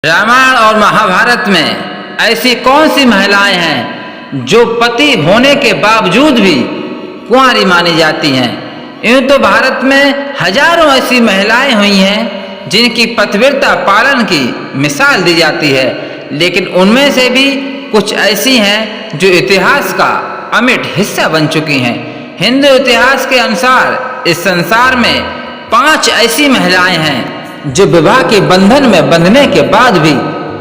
रामायण और महाभारत में ऐसी कौन सी महिलाएं हैं जो पति होने के बावजूद भी कुंवारी मानी जाती हैं। यूं तो भारत में हजारों ऐसी महिलाएं हुई हैं जिनकी पतिव्रता पालन की मिसाल दी जाती है, लेकिन उनमें से भी कुछ ऐसी हैं जो इतिहास का अमिट हिस्सा बन चुकी हैं। हिंदू इतिहास के अनुसार इस संसार में 5 ऐसी महिलाएं हैं जो विवाह के बंधन में बंधने के बाद भी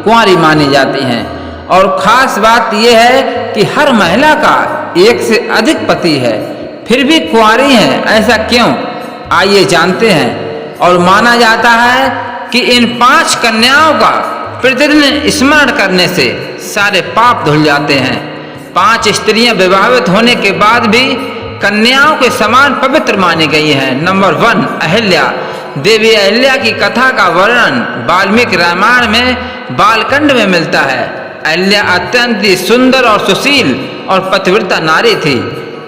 कुंवारी मानी जाती हैं। और खास बात यह है कि हर महिला का एक से अधिक पति है, फिर भी कुंवारी हैं। ऐसा क्यों, आइए जानते हैं। और माना जाता है कि इन 5 कन्याओं का प्रतिदिन स्मरण करने से सारे पाप धुल जाते हैं। 5 स्त्रियां विवाहित होने के बाद भी कन्याओं के समान पवित्र मानी गई हैं। नंबर 1 अहिल्या। देवी अहिल्या की कथा का वर्णन वाल्मीकि रामायण में बालकांड में मिलता है। अहिल्या अत्यंत ही सुंदर और सुशील और पतिव्रता नारी थी।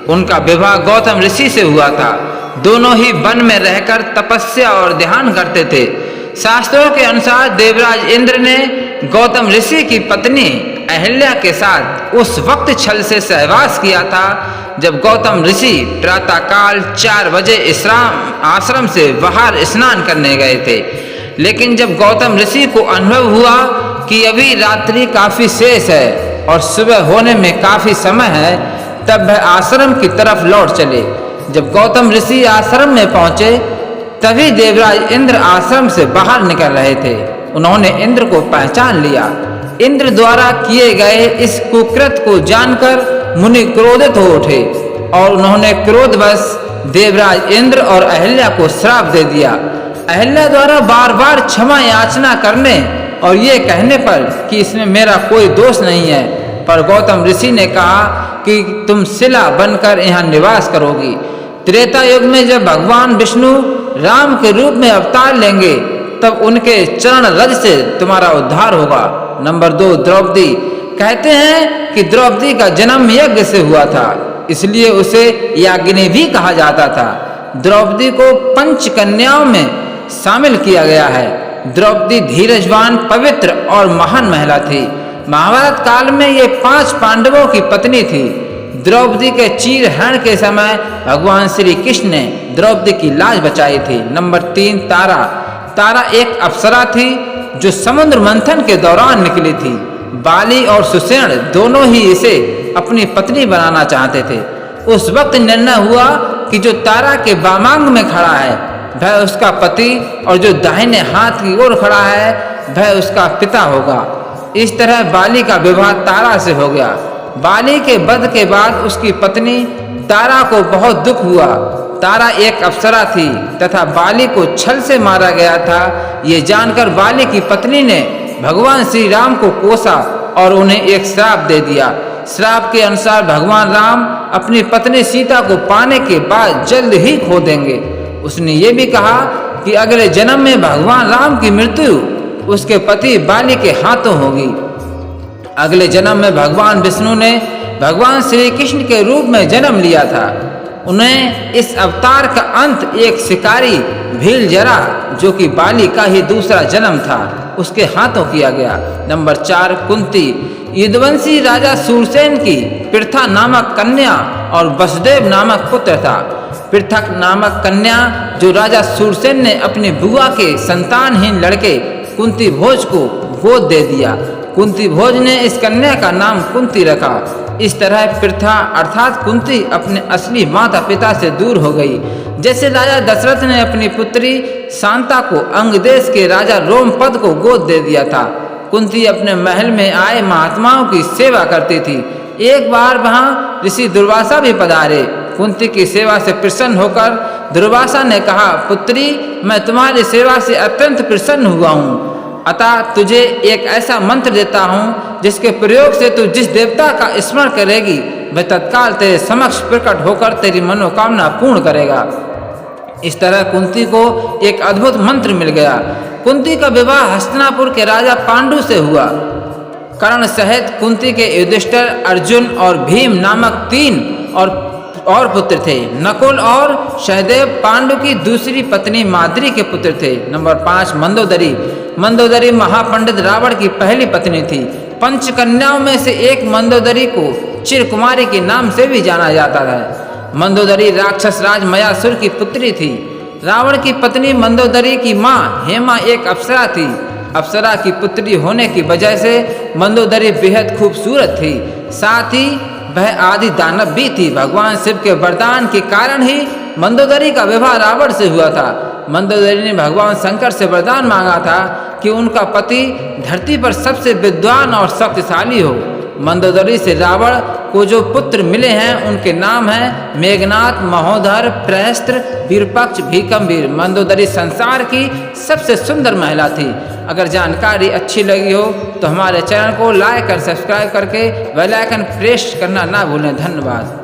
उनका विवाह गौतम ऋषि से हुआ था। दोनों ही वन में रहकर तपस्या और ध्यान करते थे। शास्त्रों के अनुसार देवराज इंद्र ने गौतम ऋषि की पत्नी अहिल्या के साथ उस वक्त छल से सहवास किया था जब गौतम ऋषि प्रातःकाल 4 बजे आश्रम से बाहर स्नान करने गए थे। लेकिन जब गौतम ऋषि को अनुभव हुआ कि अभी रात्रि काफी शेष है और सुबह होने में काफी समय है, तब वह आश्रम की तरफ लौट चले। जब गौतम ऋषि आश्रम में पहुंचे तभी देवराज इंद्र आश्रम से बाहर निकल रहे थे। उन्होंने इंद्र को पहचान लिया। इंद्र द्वारा किए गए इस कुकृत्य को जानकर मुनि क्रोधित हो उठे और उन्होंने क्रोधवश देवराज इंद्र और अहिल्या को श्राप दे दिया। अहिल्या द्वारा बार बार क्षमा याचना करने और ये कहने पर कि इसमें मेरा कोई दोष नहीं है, पर गौतम ऋषि ने कहा कि तुम शिला बनकर यहाँ निवास करोगी। त्रेता युग में जब भगवान विष्णु राम के रूप में अवतार लेंगे तब उनके चरण रज से तुम्हारा उद्धार होगा। नंबर 2 द्रौपदी। कहते हैं कि द्रौपदी का जन्म यज्ञ से हुआ था, इसलिए उसे याज्ञिनी भी कहा जाता था। द्रौपदी को 5 कन्याओं में शामिल किया गया है। द्रौपदी धीरजवान, पवित्र और महान महिला थी। महाभारत काल में ये 5 पांडवों की पत्नी थी। द्रौपदी के चीरहरण के समय भगवान श्री कृष्ण ने द्रौपदी की लाज बचाई थी। नंबर 3 तारा। तारा एक अप्सरा थी जो समुद्र मंथन के दौरान निकली थी। बाली और सुसेन दोनों ही इसे अपनी पत्नी बनाना चाहते थे। उस वक्त निर्णय हुआ कि जो तारा के वामांग में खड़ा है वह उसका पति और जो दाहिने हाथ की ओर खड़ा है वह उसका पिता होगा। इस तरह बाली का विवाह तारा से हो गया। बाली के वध के बाद उसकी पत्नी तारा को बहुत दुख हुआ। तारा एक अप्सरा थी तथा बाली को छल से मारा गया था। ये जानकर बाली की पत्नी ने भगवान श्री राम को कोसा और उन्हें एक श्राप दे दिया। श्राप के अनुसार भगवान राम अपनी पत्नी सीता को पाने के बाद जल्द ही खो देंगे। उसने ये भी कहा कि अगले जन्म में भगवान राम की मृत्यु उसके पति बाली के हाथों होगी। अगले जन्म में भगवान विष्णु ने भगवान श्री कृष्ण के रूप में जन्म लिया था। उन्हें इस अवतार का अंत एक शिकारी भील जरा, जो कि बाली का ही दूसरा जन्म था, उसके हाथों किया गया। नंबर 4 कुंती। यदुवंशी राजा सूरसेन की पृथा नामक कन्या और वसुदेव नामक पुत्र था। पृथक नामक कन्या जो राजा सूरसेन ने अपनी बुआ के संतानहीन लड़के कुंती भोज को गोद दे दिया। कुंती भोज ने इस कन्या का नाम कुंती रखा। इस तरह पृथा अर्थात कुंती अपने असली माता पिता से दूर हो गई। जैसे राजा दशरथ ने अपनी पुत्री शांता को अंग देश के राजा रोमपद को गोद दे दिया था। कुंती अपने महल में आए महात्माओं की सेवा करती थी। एक बार वहां ऋषि दुर्वासा भी पधारे। कुंती की सेवा से प्रसन्न होकर दुर्वासा ने कहा, पुत्री, मैं तुम्हारी सेवा से अत्यंत प्रसन्न हुआ हूँ, अतः तुझे एक ऐसा मंत्र देता हूँ जिसके प्रयोग से तू जिस देवता का स्मरण करेगी वह तत्काल तेरे समक्ष प्रकट होकर तेरी मनोकामना पूर्ण करेगा। इस तरह कुंती को एक अद्भुत मंत्र मिल गया। कुंती का विवाह हस्तिनापुर के राजा पांडु से हुआ। कर्ण सहित कुंती के युधिष्ठिर, अर्जुन और भीम नामक 3 और पुत्र थे। नकुल और सहदेव पांडु की दूसरी पत्नी माद्री के पुत्र थे। नंबर 5 मंदोदरी। मंदोदरी महापंडित रावण की पहली पत्नी थी। पंचकन्याओं में से एक मंदोदरी को चिरकुमारी के नाम से भी जाना जाता है। मंदोदरी राक्षस राज मयासुर की पुत्री थी। रावण की पत्नी मंदोदरी की माँ हेमा एक अप्सरा थी। अप्सरा की पुत्री होने की वजह से मंदोदरी बेहद खूबसूरत थी, साथ ही वह आदि दानव भी थी। भगवान शिव के वरदान के कारण ही मंदोदरी का विवाह रावण से हुआ था। मंदोदरी ने भगवान शंकर से वरदान मांगा था कि उनका पति धरती पर सबसे विद्वान और शक्तिशाली हो। मंदोदरी से रावण को जो पुत्र मिले हैं उनके नाम हैं मेघनाथ, महोदर, प्रहस्त्र, वीरपक्ष, भीकमवीर। मंदोदरी संसार की सबसे सुंदर महिला थी। अगर जानकारी अच्छी लगी हो तो हमारे चैनल को लाइक और सब्सक्राइब करके बेल आइकन प्रेस करना ना भूलें। धन्यवाद।